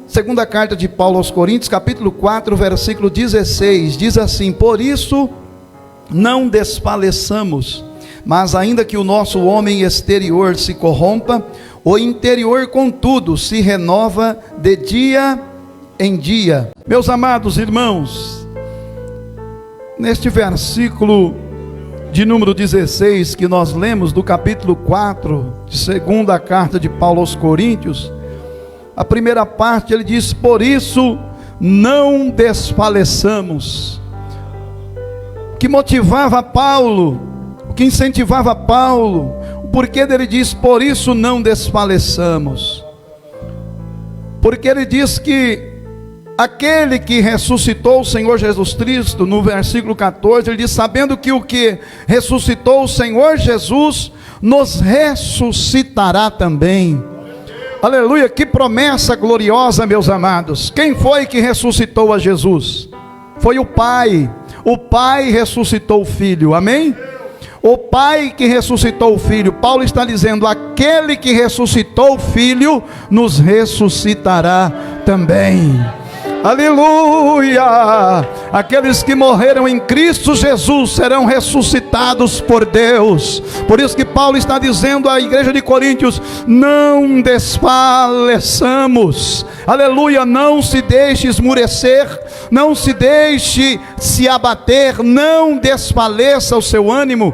Segunda carta de Paulo aos Coríntios, capítulo 4, versículo 16, diz assim: por isso não desfaleçamos, mas ainda que o nosso homem exterior se corrompa, o interior contudo se renova de dia em dia. Meus amados irmãos, neste versículo de número 16 que nós lemos do capítulo 4 de segunda carta de Paulo aos Coríntios, a primeira parte ele diz: por isso não desfaleçamos. O que motivava Paulo, o que incentivava Paulo, o porquê dele diz: por isso não desfaleçamos? Porque ele diz que aquele que ressuscitou o Senhor Jesus Cristo, no versículo 14, ele diz: sabendo que o que ressuscitou o Senhor Jesus, nos ressuscitará também. Aleluia, que promessa gloriosa, meus amados. Quem foi que ressuscitou a Jesus? Foi o Pai. O Pai ressuscitou o Filho, amém? O Pai que ressuscitou o Filho. Paulo está dizendo: aquele que ressuscitou o Filho, nos ressuscitará também. Aleluia! Aqueles que morreram em Cristo Jesus serão ressuscitados por Deus. Por isso que Paulo está dizendo à igreja de Coríntios: não desfaleçamos. Aleluia! Não se deixe esmurecer, não se deixe se abater, não desfaleça o seu ânimo.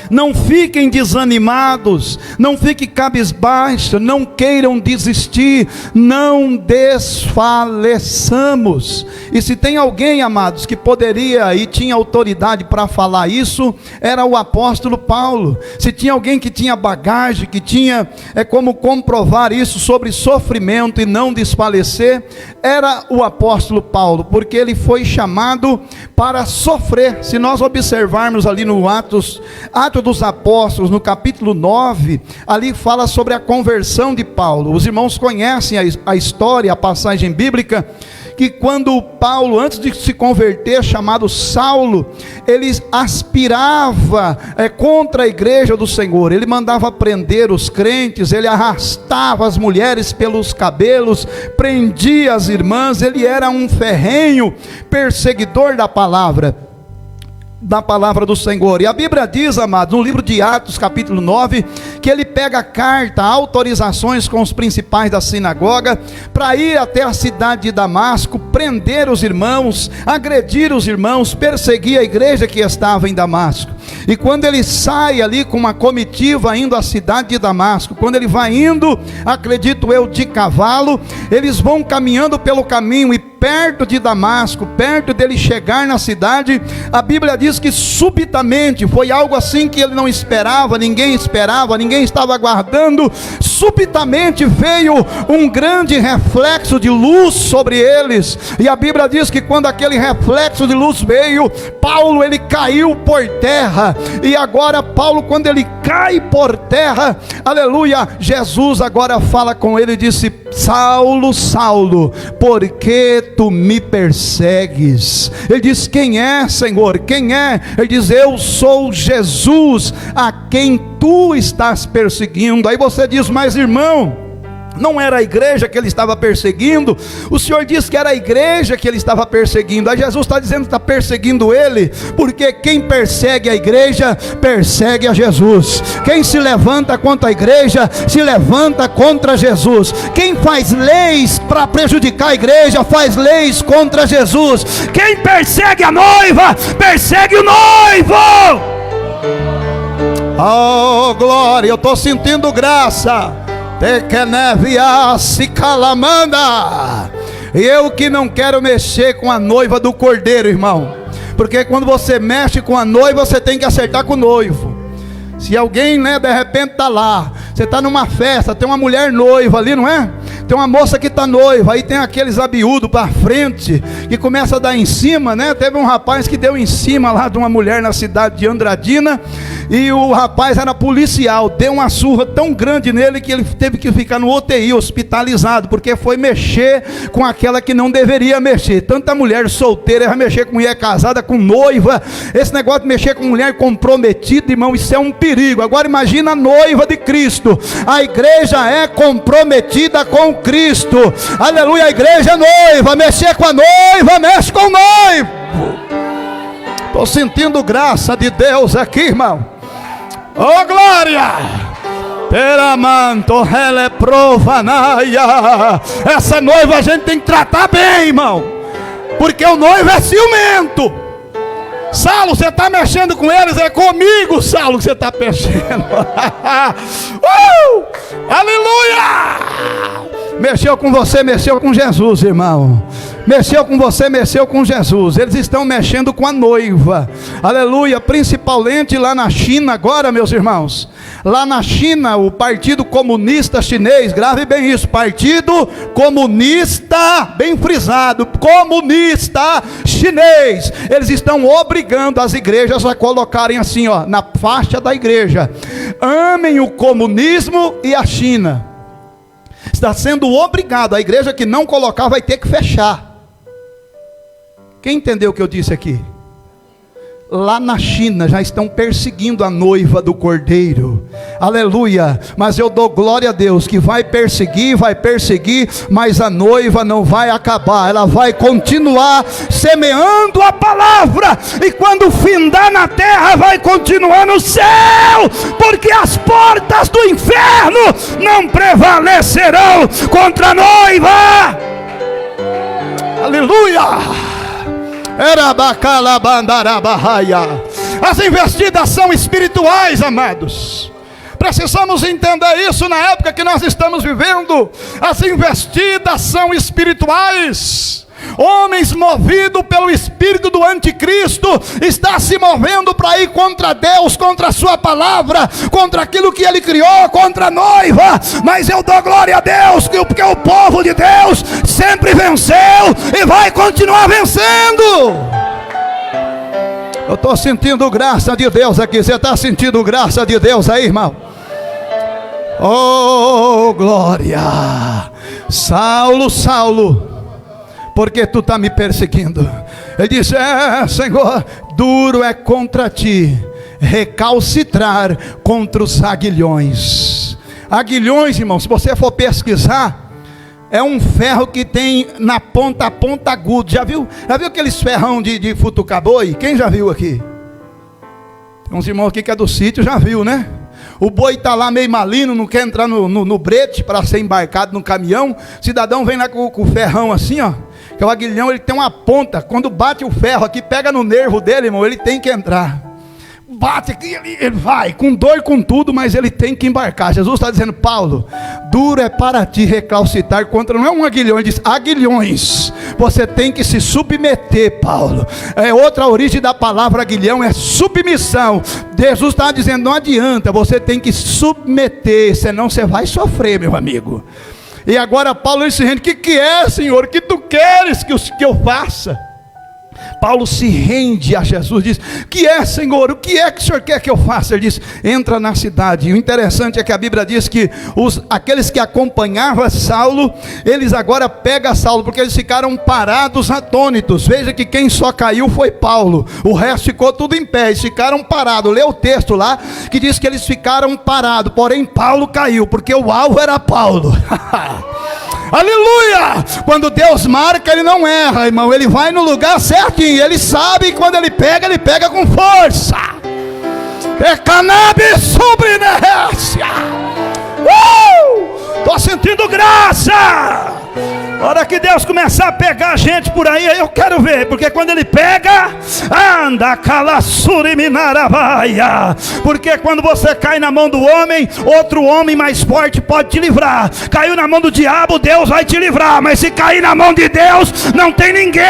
Não fiquem desanimados, não fiquem cabisbaixos, não queiram desistir, não desfaleçamos. E se tem alguém, amados, que poderia e tinha autoridade para falar isso, era o apóstolo Paulo. Se tinha alguém que tinha bagagem, que tinha como comprovar isso sobre sofrimento e não desfalecer, era o apóstolo Paulo, porque ele foi chamado para sofrer. Se nós observarmos ali no Atos dos Apóstolos, no capítulo 9, ali fala sobre a conversão de Paulo. Os irmãos conhecem a história, a passagem bíblica, que quando Paulo, antes de se converter, chamado Saulo, ele aspirava contra a igreja do Senhor. Ele mandava prender os crentes, ele arrastava as mulheres pelos cabelos, prendia as irmãs. Ele era um ferrenho perseguidor da palavra do Senhor. E a Bíblia diz, amados, no livro de Atos, capítulo 9, que ele pega a carta, autorizações com os principais da sinagoga, para ir até a cidade de Damasco, prender os irmãos, agredir os irmãos, perseguir a igreja que estava em Damasco. E quando ele sai ali com uma comitiva indo à cidade de Damasco, quando ele vai indo, acredito eu, de cavalo, eles vão caminhando pelo caminho, e perto de Damasco, perto dele chegar na cidade, a Bíblia diz que subitamente, foi algo assim que ele não esperava, ninguém estava aguardando. Subitamente veio um grande reflexo de luz sobre eles, e a Bíblia diz que quando aquele reflexo de luz veio, Paulo, ele caiu por terra. E agora Paulo, quando ele cai por terra, aleluia, Jesus agora fala com ele e disse: Saulo, Saulo, por que tu me persegues? Ele diz: quem é, Senhor? Quem é? Ele diz: eu sou Jesus, a quem tu estás perseguindo. Aí você diz: mas irmão, não era a igreja que ele estava perseguindo? O Senhor disse que era a igreja que ele estava perseguindo. Aí Jesus está dizendo que está perseguindo ele, porque quem persegue a igreja, persegue a Jesus. Quem se levanta contra a igreja, se levanta contra Jesus. Quem faz leis para prejudicar a igreja, faz leis contra Jesus. Quem persegue a noiva, persegue o noivo. Oh glória, eu estou sentindo graça. E eu que não quero mexer com a noiva do Cordeiro, irmão, porque quando você mexe com a noiva, você tem que acertar com o noivo. Se alguém, de repente está lá, você está numa festa, tem uma mulher noiva ali, não é? Tem uma moça que está noiva, aí tem aqueles abiúdos para frente, que começa a dar em cima, Teve um rapaz que deu em cima lá de uma mulher na cidade de Andradina, e o rapaz era policial, deu uma surra tão grande nele que ele teve que ficar no UTI, hospitalizado, porque foi mexer com aquela que não deveria mexer. Tanta mulher solteira vai mexer com mulher casada, com noiva. Esse negócio de mexer com mulher comprometida, irmão, isso é um perigo. Agora imagina a noiva de Cristo. A igreja é comprometida com Cristo. Aleluia, a igreja é noiva. Mexer com a noiva, mexe com o noivo. Estou sentindo graça de Deus aqui, irmão. Oh, glória! Peramanto, ela provanaia. Essa noiva a gente tem que tratar bem, irmão, porque o noivo é ciumento. Saulo, você está mexendo com eles? É comigo, Saulo, que você está mexendo. Aleluia! Mexeu com você, mexeu com Jesus, irmão. Mexeu com você, mexeu com Jesus. Eles estão mexendo com a noiva. Aleluia, principalmente lá na China agora, meus irmãos. Lá na China, o Partido Comunista Chinês, grave bem isso, Partido Comunista, bem frisado, comunista chinês. Eles estão obrigando as igrejas a colocarem assim, ó, na faixa da igreja: amem o comunismo e a China. Está sendo obrigado. A igreja que não colocar vai ter que fechar. Quem entendeu o que eu disse aqui? Lá na China já estão perseguindo a noiva do Cordeiro. Aleluia. Mas eu dou glória a Deus que vai perseguir, mas a noiva não vai acabar. Ela vai continuar semeando a palavra, e quando findar na terra vai continuar no céu, porque as portas do inferno não prevalecerão contra a noiva. Aleluia. As investidas são espirituais, amados. Precisamos entender isso na época que nós estamos vivendo. As investidas são espirituais. Homens movidos pelo espírito do anticristo está se movendo para ir contra Deus, contra a sua palavra, contra aquilo que ele criou, contra a noiva. Mas eu dou glória a Deus, porque o povo de Deus sempre venceu e vai continuar vencendo. Eu estou sentindo graça de Deus aqui. Você está sentindo graça de Deus aí, irmão? Oh, glória! Saulo, Saulo, porque tu está me perseguindo? Ele disse: Senhor, duro é contra ti recalcitrar contra os aguilhões. Aguilhões, irmão, se você for pesquisar, é um ferro que tem na ponta, a ponta aguda. Já viu aqueles ferrão de futucar boi? Quem já viu aqui? Tem uns irmãos aqui que é do sítio, já viu, né? O boi está lá meio malino, não quer entrar no brete para ser embarcado no caminhão. O cidadão vem lá com o ferrão assim, ó, que o aguilhão, ele tem uma ponta. Quando bate o ferro aqui, pega no nervo dele, irmão, ele tem que entrar. Bate aqui, ele vai, com dor, com tudo, mas ele tem que embarcar. Jesus está dizendo: Paulo, duro é para ti recalcitar contra, não é um aguilhão, ele diz aguilhões. Você tem que se submeter, Paulo. É outra origem da palavra aguilhão, é submissão. Jesus está dizendo: não adianta, você tem que submeter, senão você vai sofrer, meu amigo. E agora Paulo disse: o que é, Senhor, que tu queres que eu faça? Paulo se rende a Jesus, diz: que é, Senhor, o que é que o Senhor quer que eu faça? Ele diz: entra na cidade. E o interessante é que a Bíblia diz que aqueles que acompanhavam Saulo, eles agora pegam Saulo, porque eles ficaram parados, atônitos. Veja que quem só caiu foi Paulo, o resto ficou tudo em pé, eles ficaram parados. Lê o texto lá, que diz que eles ficaram parados, porém Paulo caiu, porque o alvo era Paulo. Aleluia! Quando Deus marca, ele não erra, irmão. Ele vai no lugar certinho. Ele sabe que quando ele pega com força. É cannabis sobre inércia. Estou sentindo graça. Hora que Deus começar a pegar a gente por aí, eu quero ver, porque quando ele pega, anda calassuriminaravaia. Porque quando você cai na mão do homem, outro homem mais forte pode te livrar. Caiu na mão do diabo, Deus vai te livrar. Mas se cair na mão de Deus, não tem ninguém.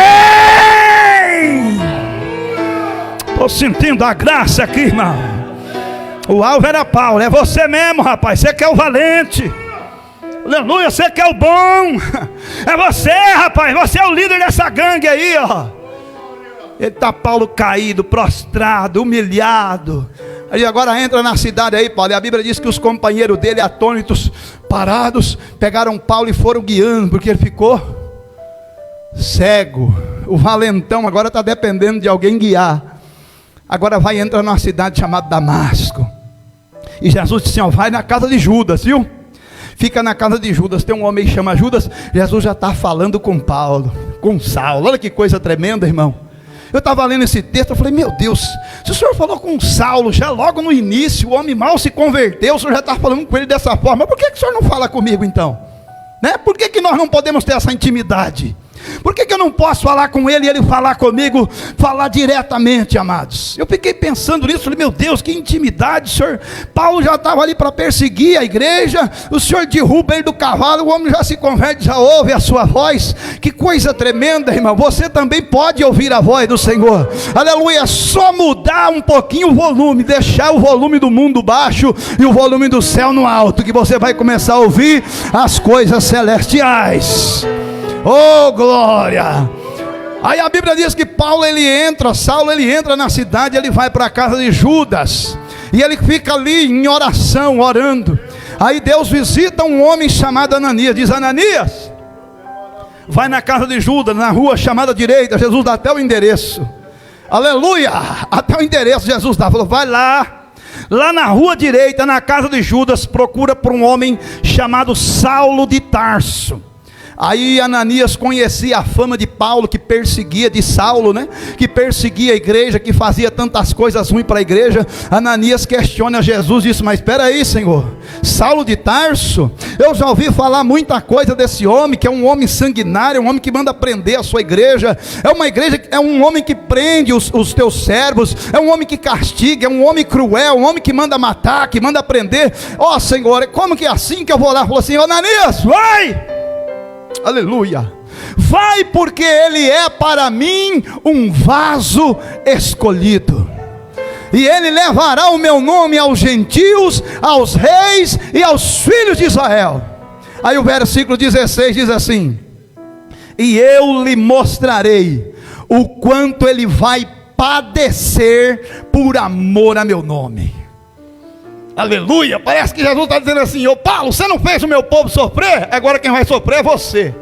Estou sentindo a graça aqui, irmão. O alvo era Paulo, é você mesmo, rapaz. Você que é o valente. Aleluia, você que é o bom. É você, rapaz, você é o líder dessa gangue aí, ó. Ele está, Paulo, caído, prostrado, humilhado. Aí agora entra na cidade aí, Paulo, e a Bíblia diz que os companheiros dele, atônitos, parados, pegaram Paulo e foram guiando, porque ele ficou cego. O valentão agora está dependendo de alguém guiar. Agora vai entrar numa cidade chamada Damasco. E Jesus disse assim: ó, vai na casa de Judas, viu? fica na casa de Judas, tem um homem que chama Judas. Jesus já está falando com Paulo, com Saulo. Olha que coisa tremenda, irmão. Eu estava lendo esse texto, eu falei, meu Deus, se o senhor falou com Saulo, já logo no início, o homem mal se converteu, o senhor já está falando com ele dessa forma, por que o senhor não fala comigo então? Né? Por que nós não podemos ter essa intimidade? Por que eu não posso falar com ele e ele falar comigo, falar diretamente, amados? Eu fiquei pensando nisso, falei, meu Deus, que intimidade, senhor. Paulo já estava ali para perseguir a igreja, o senhor derruba ele do cavalo, o homem já se converte, já ouve a sua voz. Que coisa tremenda, irmão. Você também pode ouvir a voz do Senhor, aleluia. Só mudar um pouquinho o volume, deixar o volume do mundo baixo e o volume do céu no alto, que você vai começar a ouvir as coisas celestiais. Oh, glória! Aí a Bíblia diz que Saulo ele entra na cidade, ele vai para a casa de Judas, e ele fica ali em oração, orando. Aí Deus visita um homem chamado Ananias, diz, Ananias, vai na casa de Judas, na rua chamada direita. Jesus dá até o endereço, aleluia, até o endereço Jesus dá, falou, vai lá na rua direita, na casa de Judas, procura por um homem chamado Saulo de Tarso. Aí Ananias conhecia a fama de Paulo, que perseguia, de Saulo, né? Que perseguia a igreja, que fazia tantas coisas ruins para a igreja. Ananias questiona Jesus, disse, mas espera aí, Senhor, Saulo de Tarso, eu já ouvi falar muita coisa desse homem, que é um homem sanguinário, é um homem que manda prender a sua igreja, é um homem que prende os teus servos, é um homem que castiga, é um homem cruel, um homem que manda matar, que manda prender. Ó, Senhor, como que é assim que eu vou lá? Falou assim, Ananias, vai! Aleluia, vai, porque ele é para mim um vaso escolhido, e ele levará o meu nome aos gentios, aos reis e aos filhos de Israel. Aí o versículo 16 diz assim, e eu lhe mostrarei o quanto ele vai padecer por amor a meu nome. Aleluia, parece que Jesus está dizendo assim, ô Paulo, você não fez o meu povo sofrer, agora quem vai sofrer é você.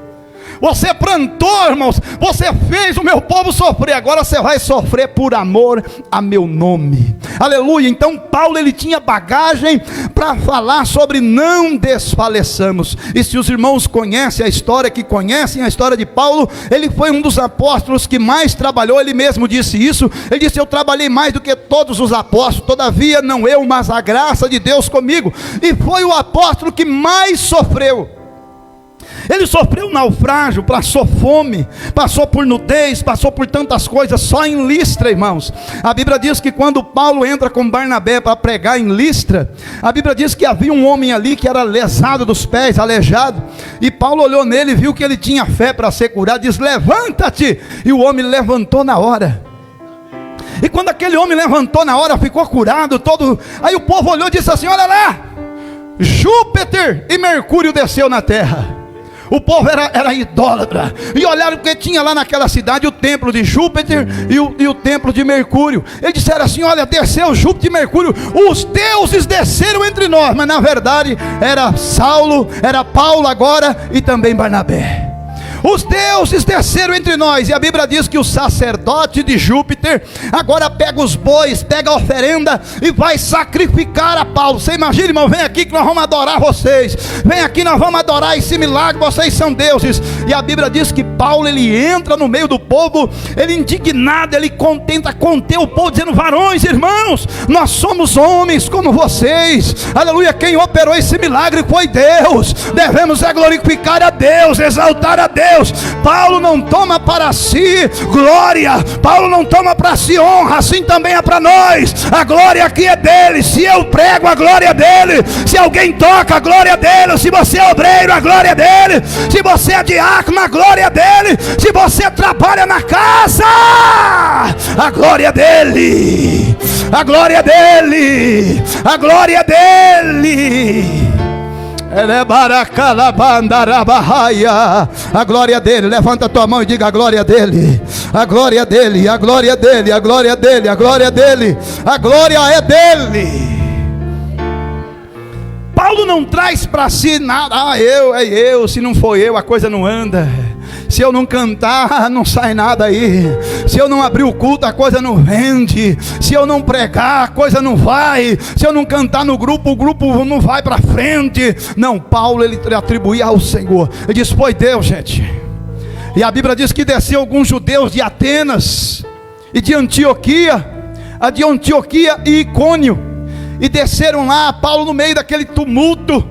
Você plantou, irmãos, você fez o meu povo sofrer, agora você vai sofrer por amor a meu nome. Aleluia. Então Paulo, ele tinha bagagem para falar sobre não desfaleçamos. E se os irmãos conhecem a história de Paulo, ele foi um dos apóstolos que mais trabalhou. Ele mesmo disse isso, ele disse, eu trabalhei mais do que todos os apóstolos, todavia não eu, mas a graça de Deus comigo. E foi o apóstolo que mais sofreu. Ele sofreu naufrágio, passou fome, passou por nudez, passou por tantas coisas, só em Listra, irmãos. A Bíblia diz que quando Paulo entra com Barnabé para pregar em Listra, a Bíblia diz que havia um homem ali que era lesado dos pés, aleijado, e Paulo olhou nele e viu que ele tinha fé para ser curado, diz, levanta-te, e o homem levantou na hora. E quando aquele homem levantou na hora, ficou curado todo. Aí o povo olhou e disse assim, olha lá, Júpiter e Mercúrio desceu na terra. O povo era idólatra, e olharam porque tinha lá naquela cidade o templo de Júpiter e o templo de Mercúrio. Eles disseram assim, olha, desceu Júpiter e Mercúrio, os deuses desceram entre nós. Mas na verdade era Saulo, era Paulo agora, e também Barnabé. Os deuses desceram entre nós. E a Bíblia diz que o sacerdote de Júpiter agora pega os bois, pega a oferenda e vai sacrificar a Paulo. Você imagina, irmão, vem aqui que nós vamos adorar vocês, vem aqui, nós vamos adorar esse milagre, vocês são deuses. E a Bíblia diz que Paulo, ele entra no meio do povo, ele indignado, ele tenta conter o povo, dizendo, varões, irmãos, nós somos homens como vocês, aleluia, quem operou esse milagre foi Deus, devemos glorificar a Deus, exaltar a Deus. Paulo não toma para si glória, Paulo não toma para si honra, assim também é para nós. A glória aqui é dele. Se eu prego, a glória é dele. Se alguém toca, a glória é dele. Se você é obreiro, a glória é dele. Se você é diácono, a glória é dele. Se você trabalha na casa, a glória é dele. A glória é dele. A glória é dele. A glória dele, levanta a tua mão e diga a glória dele, a glória dele, a glória dele, a glória dele, a glória dele, a glória é dele. Paulo não traz para si nada, eu, se não for eu a coisa não anda. Se eu não cantar, não sai nada aí. Se eu não abrir o culto, a coisa não rende. Se eu não pregar, a coisa não vai. Se eu não cantar no grupo, o grupo não vai para frente. Não, Paulo, ele atribuía ao Senhor. Ele disse, foi Deus, gente. E a Bíblia diz que desciam alguns judeus de Atenas e de Antioquia e Icônio, e desceram lá, Paulo no meio daquele tumulto.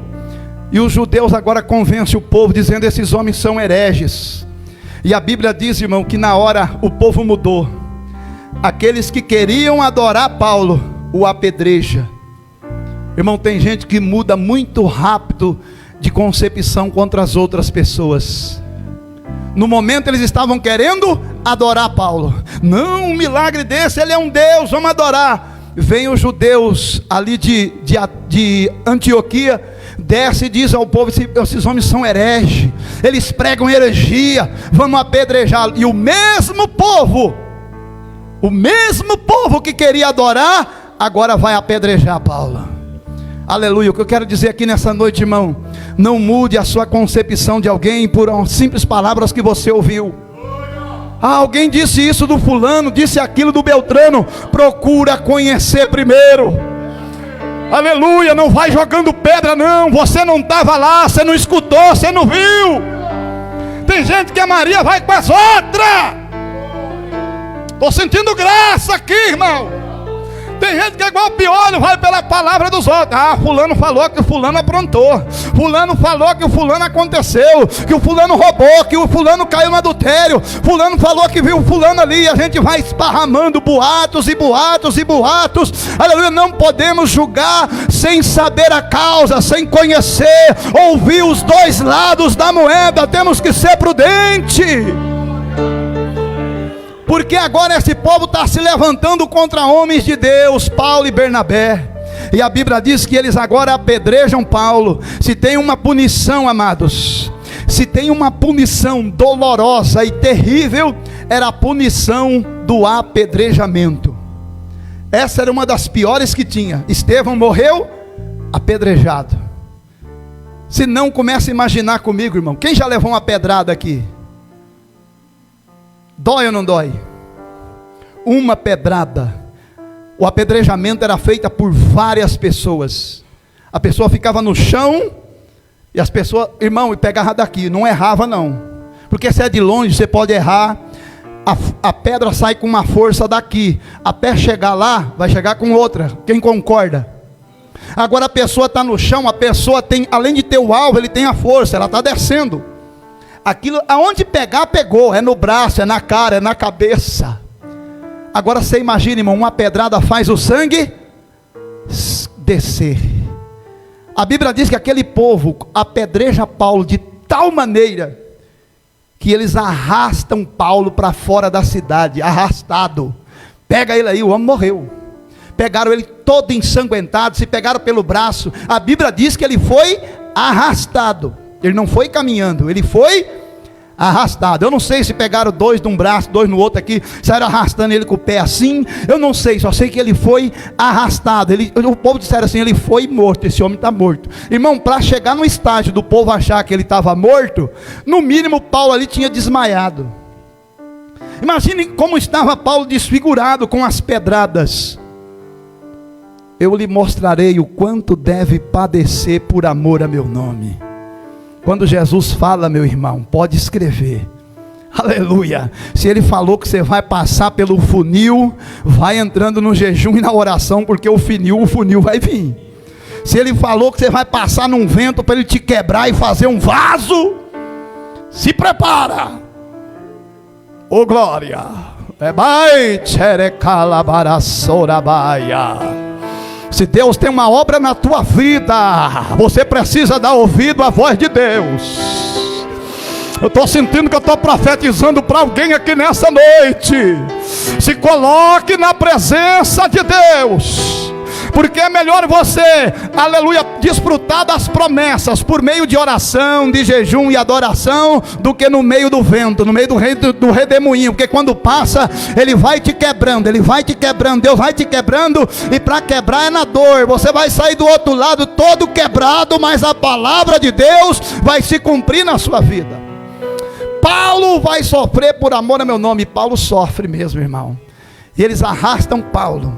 E os judeus agora convencem o povo, dizendo, esses homens são hereges. E a Bíblia diz, irmão, que na hora o povo mudou. Aqueles que queriam adorar Paulo, o apedreja. Irmão, tem gente que muda muito rápido de concepção contra as outras pessoas. No momento eles estavam querendo adorar Paulo. Não, um milagre desse, ele é um Deus, vamos adorar. Vem os judeus ali de Antioquia, desce e diz ao povo, esses homens são hereges, eles pregam heresia, vamos apedrejá-lo. E o mesmo povo que queria adorar, agora vai apedrejar Paulo. Aleluia. O que eu quero dizer aqui nessa noite, irmão, não mude a sua concepção de alguém por simples palavras que você ouviu. Alguém disse isso do fulano, disse aquilo do Beltrano. Procura conhecer primeiro. Aleluia. Não vai jogando pedra não. Você não estava lá, você não escutou, você não viu. Tem gente que a Maria vai com as outras. Estou sentindo graça aqui, irmão. Tem gente que é igual piolho, vai pela palavra dos outros. Ah, fulano falou que o fulano aprontou. Fulano falou que o fulano aconteceu, que o fulano roubou, que o fulano caiu no adultério. Fulano falou que viu o fulano ali. E a gente vai esparramando boatos e boatos e boatos. Aleluia, não podemos julgar sem saber a causa, sem conhecer, ouvir os dois lados da moeda. Temos que ser prudentes. Porque agora esse povo está se levantando contra homens de Deus, Paulo e Bernabé. E a Bíblia diz que eles agora apedrejam Paulo. Se tem uma punição, amados, se tem uma punição dolorosa e terrível, era a punição do apedrejamento. Essa era uma das piores que tinha. Estevão morreu apedrejado. Se não, comece a imaginar comigo, irmão. Quem já levou uma pedrada aqui? Dói ou não dói? Uma pedrada. O apedrejamento era feito por várias pessoas. A pessoa ficava no chão e as pessoas, irmão, e pegava daqui, não errava não. Porque se é de longe, você pode errar. A pedra sai com uma força daqui. Até chegar lá, vai chegar com outra. Quem concorda? Agora a pessoa está no chão, a pessoa tem, além de ter o alvo, ele tem a força, ela está descendo. Aquilo, aonde pegar, pegou. É no braço, é na cara, é na cabeça. Agora você imagina, irmão, uma pedrada faz o sangue descer. A Bíblia diz que aquele povo apedreja Paulo de tal maneira que eles arrastam Paulo para fora da cidade, arrastado. Pega ele aí, o homem morreu. Pegaram ele todo ensanguentado, se pegaram pelo braço. A Bíblia diz que ele foi arrastado. Ele não foi caminhando, ele foi arrastado. Eu não sei se pegaram dois de um braço, dois no outro aqui, saíram arrastando ele com o pé assim. Eu não sei, só sei que ele foi arrastado. O povo disseram assim, ele foi morto, esse homem está morto. Irmão, para chegar no estágio do povo achar que ele estava morto, no mínimo Paulo ali tinha desmaiado. Imagine como estava Paulo desfigurado com as pedradas. Eu lhe mostrarei o quanto deve padecer por amor a meu nome. Quando Jesus fala, meu irmão, pode escrever. Aleluia. Se ele falou que você vai passar pelo funil, vai entrando no jejum e na oração, porque o funil vai vir. Se ele falou que você vai passar num vento para ele te quebrar e fazer um vaso, se prepara. Ô glória. Se Deus tem uma obra na tua vida, você precisa dar ouvido à voz de Deus. Eu estou sentindo que eu estou profetizando para alguém aqui nessa noite. Se coloque na presença de Deus, porque é melhor você, aleluia, desfrutar das promessas por meio de oração, de jejum e adoração, do que no meio do vento, no meio do redemoinho. Porque quando passa, ele vai te quebrando, ele vai te quebrando, Deus vai te quebrando, e para quebrar é na dor. Você vai sair do outro lado todo quebrado, mas a palavra de Deus vai se cumprir na sua vida. Paulo tu vai sofrer por amor a meu nome. E Paulo sofre mesmo, irmão. E eles arrastam Paulo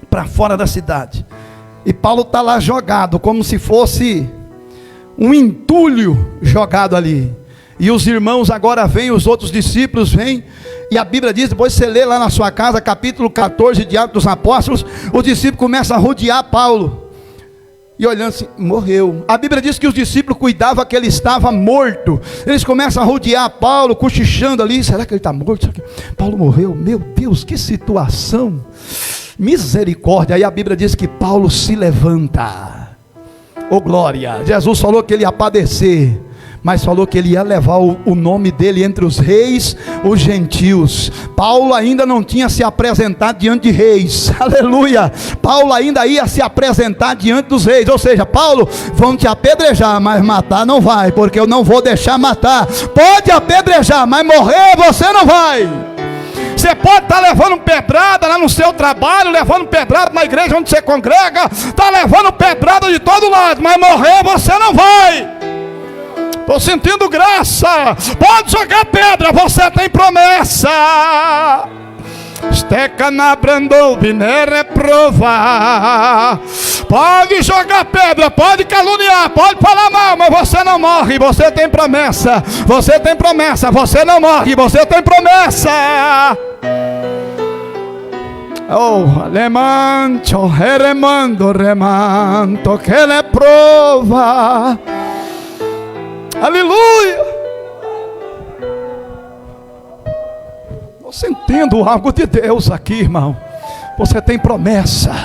para fora da cidade. E Paulo está lá jogado, como se fosse um entulho jogado ali. E os irmãos agora vêm, os outros discípulos vêm. E a Bíblia diz, depois você lê lá na sua casa, capítulo 14 de Atos dos Apóstolos, os discípulos começam a rodear Paulo. E olhando assim, morreu. A Bíblia diz que os discípulos cuidavam que ele estava morto. Eles começam a rodear Paulo, cochichando ali. Será que ele está morto? Será que Paulo morreu? Meu Deus, que situação. Misericórdia. Aí a Bíblia diz que Paulo se levanta. Oh glória. Jesus falou que ele ia padecer, mas falou que ele ia levar o nome dele entre os reis, os gentios. Paulo ainda não tinha se apresentado diante de reis, aleluia. Paulo ainda ia se apresentar diante dos reis, ou seja, Paulo, vão te apedrejar, mas matar não vai, porque eu não vou deixar matar. Pode apedrejar, mas morrer você não vai. Você pode estar levando pedrada lá no seu trabalho, levando pedrada na igreja onde você congrega, está levando pedrada de todo lado, mas morrer você não vai. Estou sentindo graça. Pode jogar pedra, você tem promessa. Esteca na brandovine reprovar. Pode jogar pedra, pode caluniar, pode falar mal, mas você não morre, você tem promessa. Você tem promessa, você não morre, você tem promessa. Oh, alemanto, remando, remanto, que le prova. Aleluia. Estou sentindo algo de Deus aqui, irmão. Você tem promessa.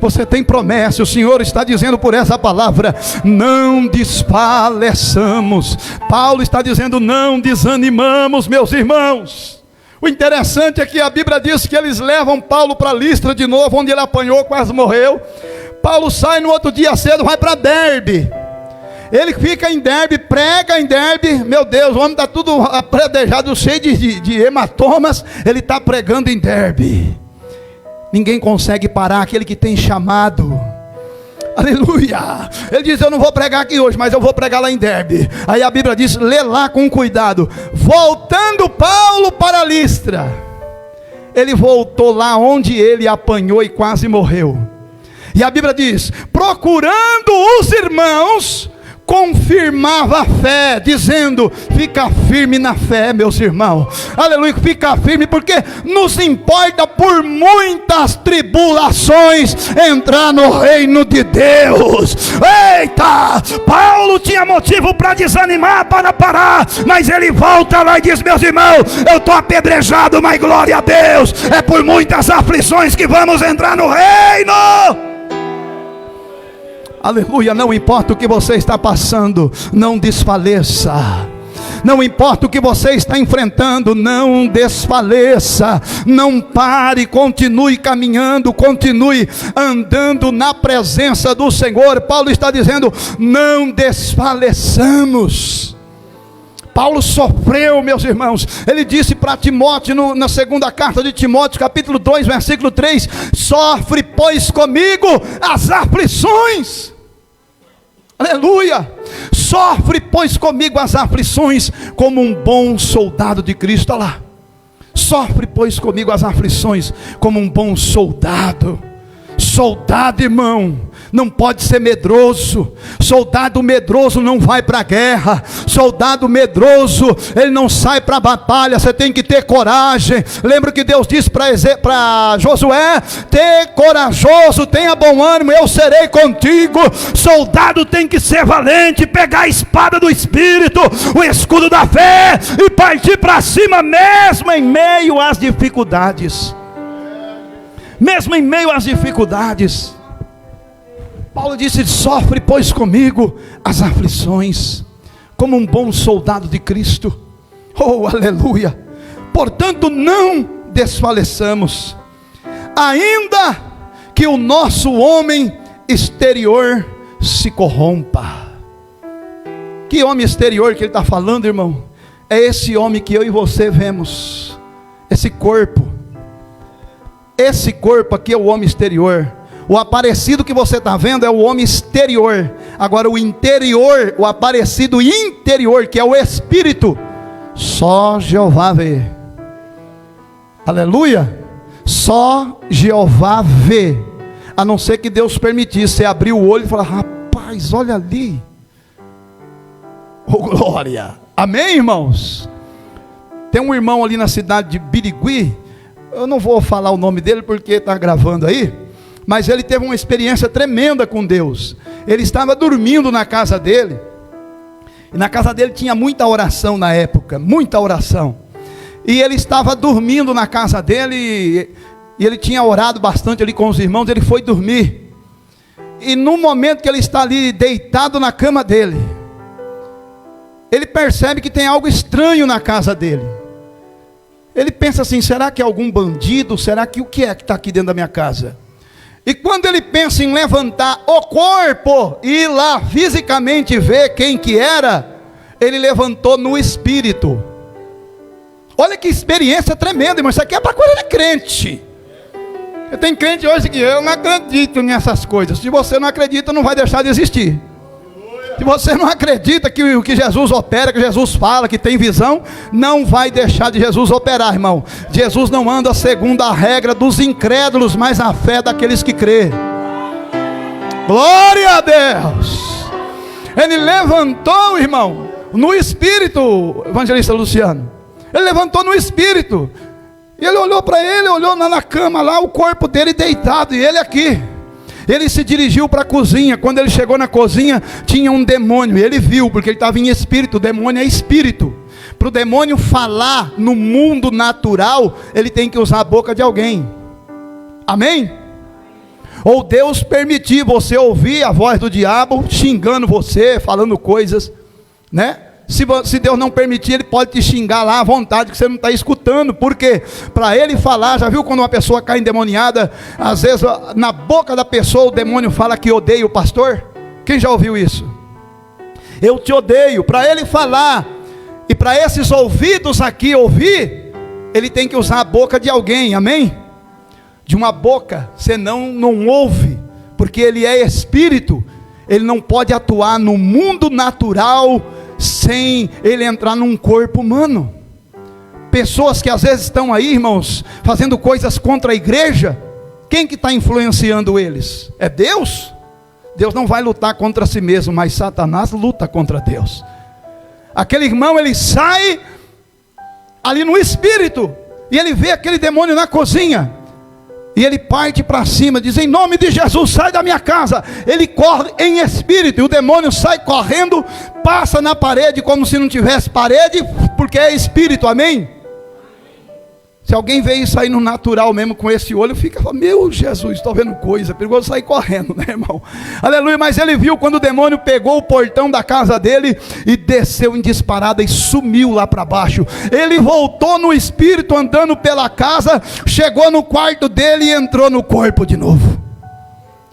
Você tem promessa. O Senhor está dizendo por essa palavra: não desfaleçamos. Paulo está dizendo: não desanimamos, meus irmãos. O interessante é que a Bíblia diz que eles levam Paulo para Listra de novo, onde ele apanhou, quase morreu. Paulo sai no outro dia cedo, vai para Derbe. Ele fica em Derbe, prega em Derbe. Meu Deus, o homem está tudo apredejado, cheio de hematomas. Ele está pregando em Derbe. Ninguém consegue parar aquele que tem chamado. Aleluia. Ele diz: eu não vou pregar aqui hoje, mas eu vou pregar lá em Derbe. Aí a Bíblia diz, lê lá com cuidado. Voltando Paulo para Listra, ele voltou lá onde ele apanhou e quase morreu. E a Bíblia diz, procurando os irmãos, confirmava a fé, dizendo: fica firme na fé, meus irmãos. Aleluia, fica firme, porque nos importa por muitas tribulações entrar no reino de Deus. Eita, Paulo tinha motivo para desanimar, para parar, mas ele volta lá e diz: meus irmãos, eu estou apedrejado, mas glória a Deus, é por muitas aflições que vamos entrar no reino. Aleluia, não importa o que você está passando, não desfaleça. Não importa o que você está enfrentando, não desfaleça. Não pare, continue caminhando, continue andando na presença do Senhor. Paulo está dizendo: não desfaleçamos. Paulo sofreu, meus irmãos. Ele disse para Timóteo, na segunda carta de Timóteo, capítulo 2, versículo 3: sofre, pois, comigo as aflições. Aleluia. Sofre, pois, comigo as aflições, como um bom soldado de Cristo. Olha lá. Sofre, pois, comigo as aflições, como um bom soldado. Soldado, irmão, não pode ser medroso. Soldado medroso não vai para a guerra. Soldado medroso, ele não sai para a batalha. Você tem que ter coragem. Lembra que Deus disse para Josué: ter corajoso, tenha bom ânimo, eu serei contigo. Soldado tem que ser valente, pegar a espada do Espírito, o escudo da fé, e partir para cima, mesmo em meio às dificuldades. Mesmo em meio às dificuldades. Paulo disse: sofre, pois, comigo as aflições, como um bom soldado de Cristo. Oh, aleluia. Portanto, não desfaleçamos, ainda que o nosso homem exterior se corrompa. Que homem exterior que ele está falando, irmão? É esse homem que eu e você vemos. Esse corpo. Esse corpo aqui é o homem exterior. O aparecido que você está vendo é o homem exterior. Agora o interior, o aparecido interior, que é o espírito, Só Jeová vê. Aleluia. Só Jeová vê. A não ser que Deus permitisse você abrir o olho e falar: rapaz, olha ali. Oh, glória. Amém, irmãos? Tem um irmão ali na cidade de Birigui. Eu não vou falar o nome dele porque está gravando aí, mas ele teve uma experiência tremenda com Deus. Ele estava dormindo na casa dele, e na casa dele tinha muita oração na época, muita oração. E ele estava dormindo na casa dele, e ele tinha orado bastante ali com os irmãos. Ele foi dormir, e no momento que ele está ali deitado na cama dele, ele percebe que tem algo estranho na casa dele. Ele pensa assim: será que é algum bandido? Será que o que é que está aqui dentro da minha casa? E quando ele pensa em levantar o corpo e ir lá fisicamente ver quem que era, ele levantou no espírito. Olha que experiência tremenda, irmão. Isso aqui é para coisa de crente. Tem crente hoje que eu não acredito nessas coisas. Se você não acredita, não vai deixar de existir. Se você não acredita que o que Jesus opera, que Jesus fala, que tem visão, não vai deixar de Jesus operar, irmão. Jesus não anda segundo a regra dos incrédulos, mas a fé daqueles que crê. Glória a Deus. Ele levantou, irmão, no espírito, evangelista Luciano. Ele levantou no espírito. E ele olhou para ele, olhou na cama lá, o corpo dele deitado, e ele aqui. Ele se dirigiu para a cozinha. Quando ele chegou na cozinha, tinha um demônio. Ele viu, porque ele estava em espírito. O demônio é espírito. Para o demônio falar no mundo natural, ele tem que usar a boca de alguém. Amém? Ou Deus permitir você ouvir a voz do diabo xingando você, falando coisas, né? Se Deus não permitir, ele pode te xingar lá à vontade, que você não está escutando. Porque para ele falar, já viu quando uma pessoa cai endemoniada? Às vezes na boca da pessoa o demônio fala que odeia o pastor. Quem já ouviu isso? Eu te odeio. Para ele falar, e para esses ouvidos aqui ouvir, ele tem que usar a boca de alguém. Amém? De uma boca, senão não ouve, porque ele é espírito. Ele não pode atuar no mundo natural sem ele entrar num corpo humano. Pessoas que às vezes estão aí, irmãos, fazendo coisas contra a igreja. Quem que está influenciando eles? É Deus? Deus não vai lutar contra si mesmo, mas Satanás luta contra Deus. Aquele irmão, ele sai ali no espírito, e ele vê aquele demônio na cozinha, e ele parte para cima, diz: em nome de Jesus, sai da minha casa. Ele corre em espírito, e o demônio sai correndo, passa na parede como se não tivesse parede, porque é espírito. Amém? Se alguém vê isso aí no natural mesmo, com esse olho, fica falando: meu Jesus, estou vendo coisa, perigoso sair correndo, né, irmão? Aleluia. Mas ele viu quando o demônio pegou o portão da casa dele e desceu em disparada e sumiu lá para baixo. Ele voltou no espírito, andando pela casa, chegou no quarto dele e entrou no corpo de novo.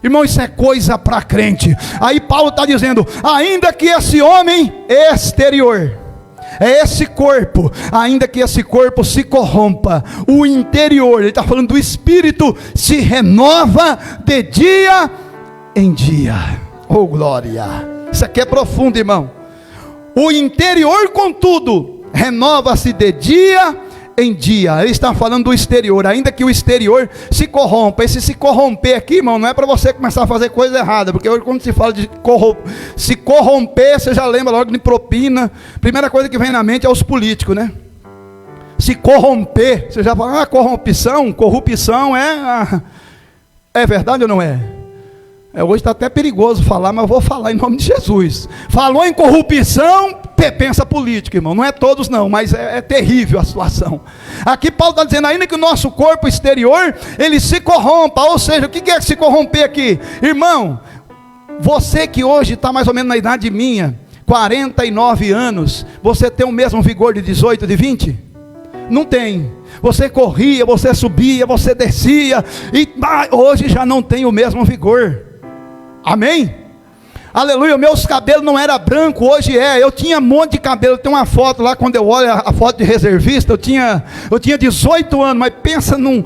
Irmão, isso é coisa para crente. Aí Paulo está dizendo: ainda que esse homem exterior, é esse corpo, ainda que esse corpo se corrompa, o interior, ele está falando do espírito, se renova de dia em dia. Oh glória, isso aqui é profundo, irmão. O interior, contudo, renova-se de dia em dia. Ele está falando do exterior, ainda que o exterior se corrompa. Esse se corromper aqui, irmão, não é para você começar a fazer coisa errada, porque hoje quando se fala de se corromper, você já lembra logo de propina. Primeira coisa que vem na mente é os políticos, né? Se corromper, você já fala: corrupção é verdade ou não é? Hoje está até perigoso falar, mas eu vou falar em nome de Jesus. Falou em corrupção, pensa político, irmão. Não é todos não, mas é terrível a situação. Aqui Paulo está dizendo: ainda que o nosso corpo exterior, ele se corrompa. Ou seja, o que é se corromper aqui? Irmão, você que hoje está mais ou menos na idade minha, 49 anos, você tem o mesmo vigor de 18, de 20? Não tem. Você corria, você subia, você descia, e hoje já não tem o mesmo vigor. Amém? Aleluia. Meus cabelos não eram brancos, hoje é. Eu tinha um monte de cabelo. Tem uma foto lá, quando eu olho a foto de reservista, eu tinha 18 anos, mas pensa num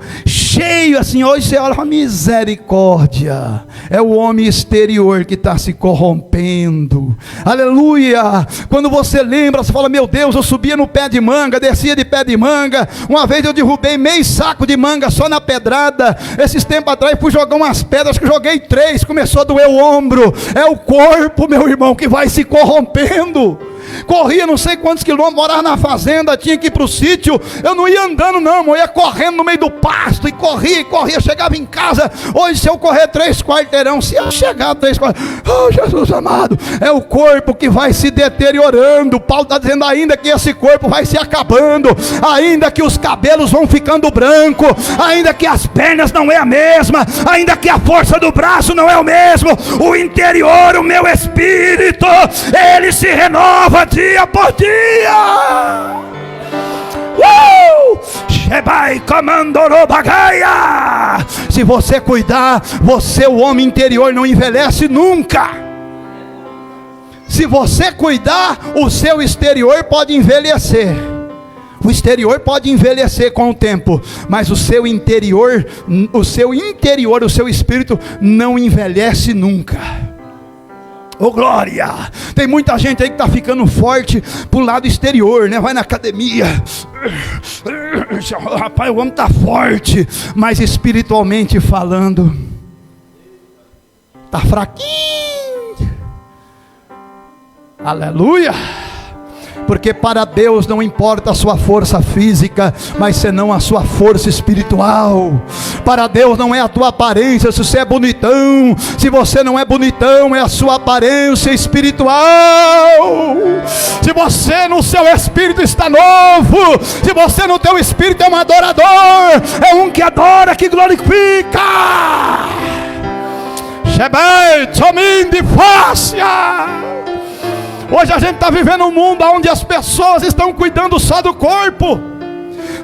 cheio assim, hoje você olha, misericórdia, é o homem exterior que está se corrompendo, aleluia. Quando você lembra, você fala, meu Deus, eu subia no pé de manga, descia de pé de manga, uma vez eu derrubei meio saco de manga só na pedrada, esses tempos atrás fui jogar umas pedras, que joguei 3, começou a doer o ombro, é o corpo, meu irmão, que vai se corrompendo. Corria não sei quantos quilômetros, morava na fazenda, tinha que ir para o sítio, eu não ia andando não, eu ia correndo no meio do pasto, e corria, chegava em casa, hoje se eu correr 3 quarteirão, se eu chegar a 3 quarteirão, oh Jesus amado, é o corpo que vai se deteriorando. Paulo está dizendo ainda que esse corpo vai se acabando, ainda que os cabelos vão ficando branco, ainda que as pernas não é a mesma, ainda que a força do braço não é o mesmo, o interior, o meu espírito, ele se renova dia por dia. Shebai Kamandorobagaia. Se você cuidar, você, o homem interior, não envelhece nunca. Se você cuidar, o seu exterior pode envelhecer. O exterior pode envelhecer com o tempo, mas o seu interior, o seu espírito não envelhece nunca. Oh glória! Tem muita gente aí que está ficando forte pro lado exterior, né? Vai na academia, rapaz, o homem está forte, mas espiritualmente falando, está fraquinho. Aleluia! Porque para Deus não importa a sua força física, mas senão a sua força espiritual. Para Deus não é a tua aparência, se você é bonitão, se você não é bonitão, é a sua aparência espiritual. Se você no seu espírito está novo, se você no teu espírito é um adorador, é um que adora, que glorifica. Shebai Tzomin de Fácia. Hoje a gente está vivendo um mundo onde as pessoas estão cuidando só do corpo.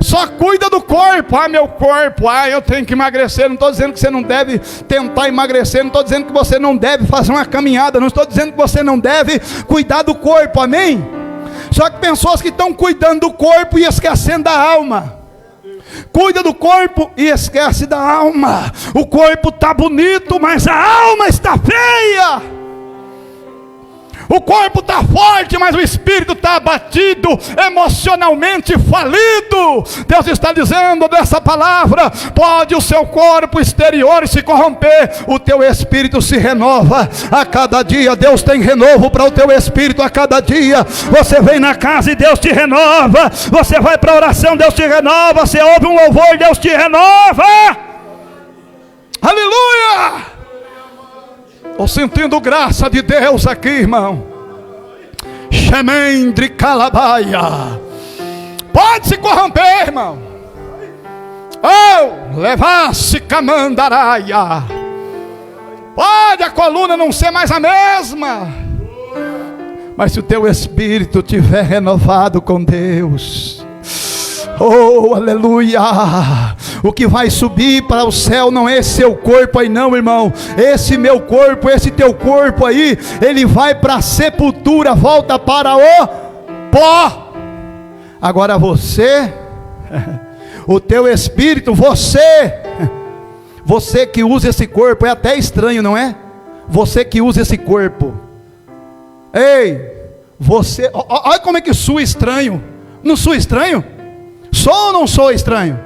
Só cuida do corpo. Ah, meu corpo, eu tenho que emagrecer. Não estou dizendo que você não deve tentar emagrecer. Não estou dizendo que você não deve fazer uma caminhada. Não estou dizendo que você não deve cuidar do corpo, amém? Só que pessoas que estão cuidando do corpo e esquecendo da alma. Cuida do corpo e esquece da alma. O corpo está bonito, mas a alma está feia. O corpo está forte, mas o espírito está abatido, emocionalmente falido. Deus está dizendo dessa palavra: pode o seu corpo exterior se corromper, o teu espírito se renova a cada dia. Deus tem renovo para o teu espírito a cada dia. Você vem na casa e Deus te renova. Você vai para a oração, Deus te renova. Você ouve um louvor, Deus te renova. Aleluia! Estou sentindo graça de Deus aqui, irmão. Shemendri Calabaia. Pode se corromper, irmão. Oh, levar-se Camandaraia. Pode a coluna não ser mais a mesma, mas se o teu espírito tiver renovado com Deus, oh, aleluia, o que vai subir para o céu não é esse seu corpo aí não, irmão. Esse meu corpo, esse teu corpo aí, ele vai para a sepultura, volta para o pó. Agora você, o teu espírito, você que usa esse corpo, é até estranho, não é? Você que usa esse corpo, ei, você, olha como é que sua estranho. Não sou estranho? Sou ou não sou estranho?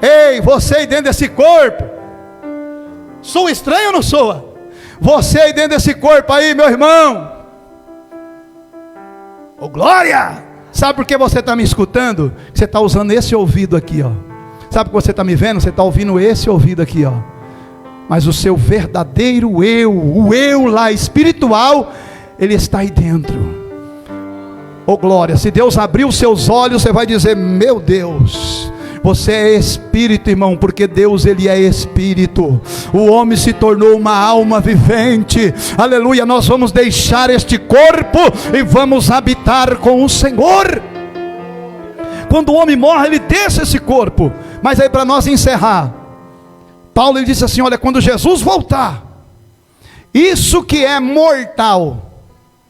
Ei, você aí dentro desse corpo, sou estranho ou não sou? Você aí dentro desse corpo aí, meu irmão, oh glória! Sabe por que você está me escutando? Você está usando esse ouvido aqui, ó. Sabe por que você está me vendo? Você está ouvindo esse ouvido aqui, ó. Mas o seu verdadeiro eu, o eu lá espiritual, ele está aí dentro. Oh glória, se Deus abrir os seus olhos, você vai dizer: meu Deus, você é espírito, irmão, porque Deus, ele é espírito. O homem se tornou uma alma vivente. Aleluia, nós vamos deixar este corpo e vamos habitar com o Senhor. Quando o homem morre, ele deixa esse corpo. Mas aí, para nós encerrar, Paulo ele disse assim: olha, quando Jesus voltar, isso que é mortal,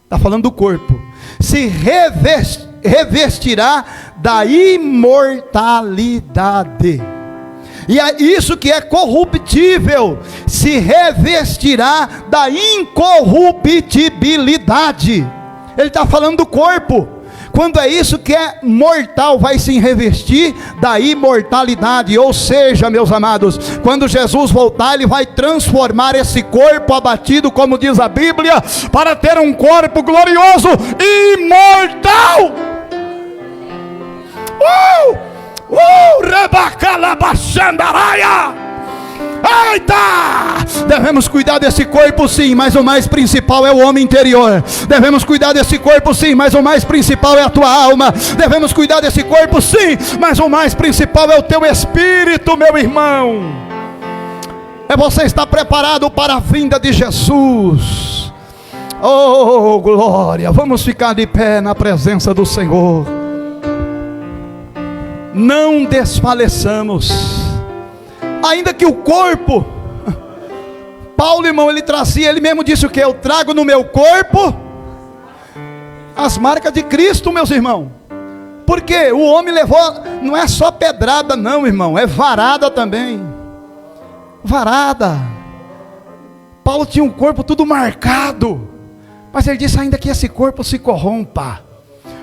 está falando do corpo, se revestirá da imortalidade. E isso que é corruptível se revestirá da incorruptibilidade. Ele está falando do corpo. Quando é isso que é mortal, vai se revestir da imortalidade. Ou seja, meus amados, quando Jesus voltar, Ele vai transformar esse corpo abatido, como diz a Bíblia, para ter um corpo glorioso e imortal. Rebacalabachandaraia. Eita! Devemos cuidar desse corpo, sim, mas o mais principal é o homem interior. Devemos cuidar desse corpo, sim, mas o mais principal é a tua alma. Devemos cuidar desse corpo, sim, mas o mais principal é o teu espírito, meu irmão. É você estar preparado para a vinda de Jesus. Oh, glória! Vamos ficar de pé na presença do Senhor. Não desfaleçamos. Ainda que o corpo, Paulo, irmão, ele trazia, ele mesmo disse o que? Eu trago no meu corpo as marcas de Cristo, meus irmãos. Porque o homem levou, não é só pedrada não, irmão, é varada também. Varada. Paulo tinha um corpo tudo marcado, mas ele disse, ainda que esse corpo se corrompa,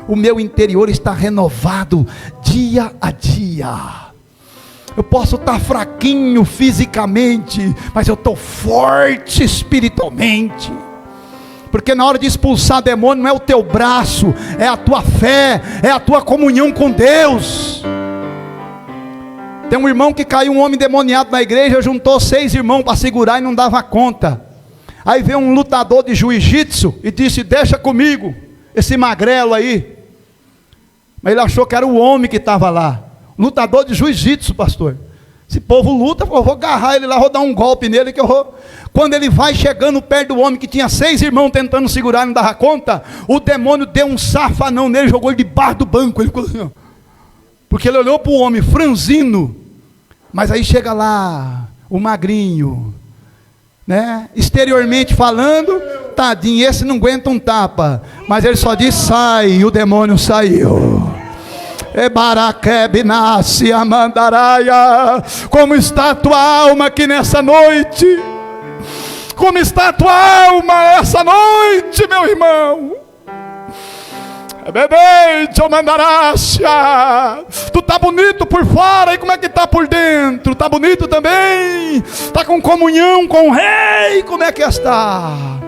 o meu interior está renovado dia a dia. Eu posso estar fraquinho fisicamente, mas eu estou forte espiritualmente. Porque na hora de expulsar demônio não é o teu braço, é a tua fé, é a tua comunhão com Deus. Tem um irmão que caiu, um homem demoniado na igreja, juntou 6 irmãos para segurar e não dava conta. Aí veio um lutador de jiu-jitsu e disse, deixa comigo, esse magrelo aí. Mas ele achou que era o homem que estava lá. Lutador de jiu-jitsu, pastor. Esse povo luta, eu vou agarrar ele lá, vou dar um golpe nele, que eu vou... Quando ele vai chegando perto do homem que tinha 6 irmãos tentando segurar e não dava conta, o demônio deu um safanão nele, jogou ele debaixo do banco. Ele ficou assim, ó. Porque ele olhou para o homem franzino. Mas aí chega lá o magrinho, né? Exteriormente falando, tadinho, esse não aguenta um tapa. Mas ele só diz, sai, e o demônio saiu. Como está a tua alma aqui nessa noite? Como está a tua alma essa noite, meu irmão? Tu está bonito por fora, e como é que está por dentro? Está bonito também? Está com comunhão com o rei? Como é que está?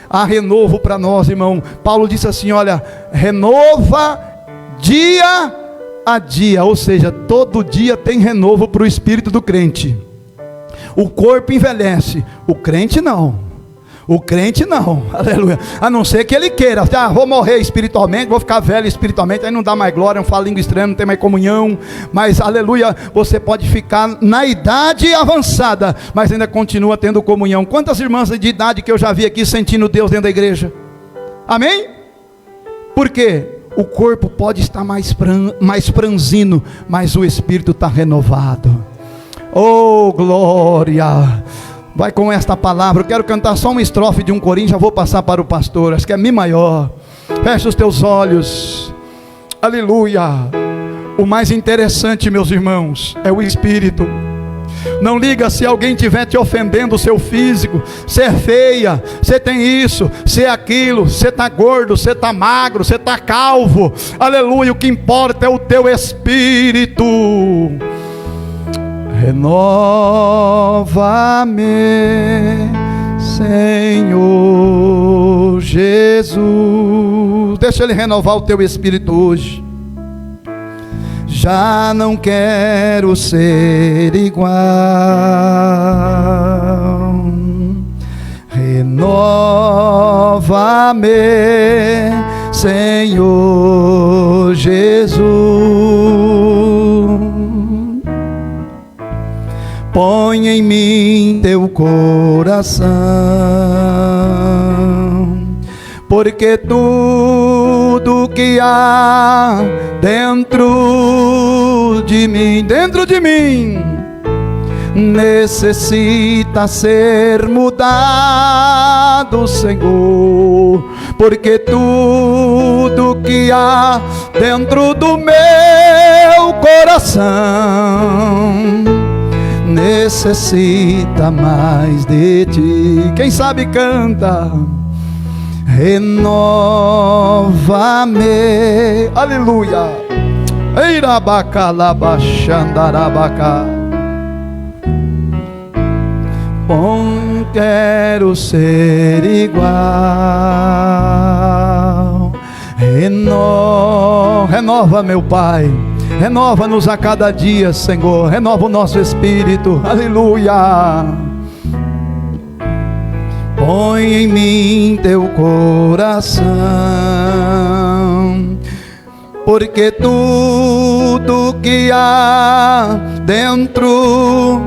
Há renovo para nós, irmão. Paulo disse assim, olha, renova dia a dia, ou seja, todo dia tem renovo para o espírito do crente. O corpo envelhece, o crente não. O crente não, aleluia. A não ser que ele queira, vou morrer espiritualmente, vou ficar velho espiritualmente, aí não dá mais glória, não fala língua estranha, não tem mais comunhão. Mas aleluia, você pode ficar na idade avançada, mas ainda continua tendo comunhão. Quantas irmãs de idade que eu já vi aqui sentindo Deus dentro da igreja? Amém? Por quê? O corpo pode estar mais franzino, mas o espírito está renovado. Oh, glória! Vai com esta palavra. Eu quero cantar só uma estrofe de um corinho, já vou passar para o pastor. Acho que é Mi maior. Fecha os teus olhos. Aleluia. O mais interessante, meus irmãos, é o espírito. Não liga se alguém estiver te ofendendo o seu físico. Você é feia, você tem isso, você é aquilo, você está gordo, você está magro, você está calvo. Aleluia, o que importa é o teu espírito. Renova-me, Senhor Jesus. Deixa Ele renovar o teu espírito hoje. Já não quero ser igual. Renova-me, Senhor Jesus. Põe em mim teu coração, porque tudo que há dentro de mim, necessita ser mudado, Senhor. porque tudo que há dentro do meu coração necessita mais de ti. Quem sabe canta: renova-me, aleluia. Eirabacalabaxandarabacá. Bom, quero ser igual. Renova, meu Pai. Renova-nos a cada dia, Senhor. Renova o nosso espírito. Aleluia. Põe em mim teu coração, porque tudo que há dentro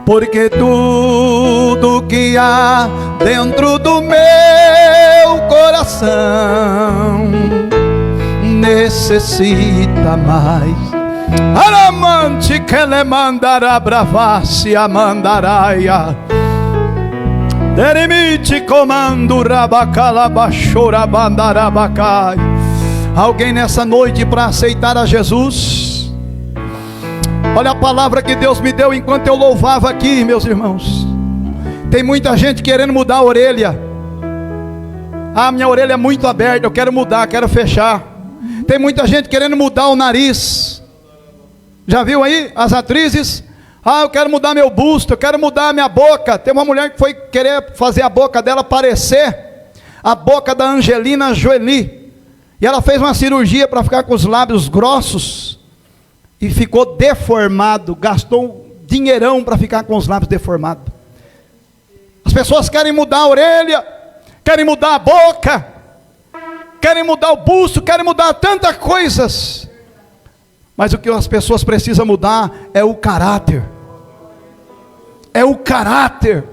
porque tudo que há dentro do meu coração necessita mais. Aramante que le mandará bravassi a mandaraia. Derimite comando rabacalabachora bandarabacai. Alguém nessa noite para aceitar a Jesus? Olha a palavra que Deus me deu enquanto eu louvava aqui, meus irmãos. Tem muita gente querendo mudar a orelha. Ah, minha orelha é muito aberta, eu quero mudar, quero fechar. Tem muita gente querendo mudar o nariz. Já viu aí as atrizes? Ah, eu quero mudar meu busto, eu quero mudar a minha boca. Tem uma mulher que foi querer fazer a boca dela parecer a boca da Angelina Jolie. E ela fez uma cirurgia para ficar com os lábios grossos. E ficou deformado, gastou um dinheirão para ficar com os lábios deformados. As pessoas querem mudar a orelha, querem mudar a boca, querem mudar o busto, querem mudar tantas coisas. Mas o que as pessoas precisam mudar é o caráter. É o caráter.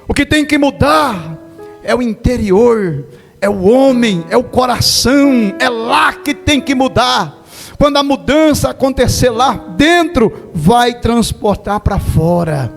O que tem que mudar é o interior, é o homem, é o coração, é lá que tem que mudar. Quando a mudança acontecer lá dentro, vai transportar para fora.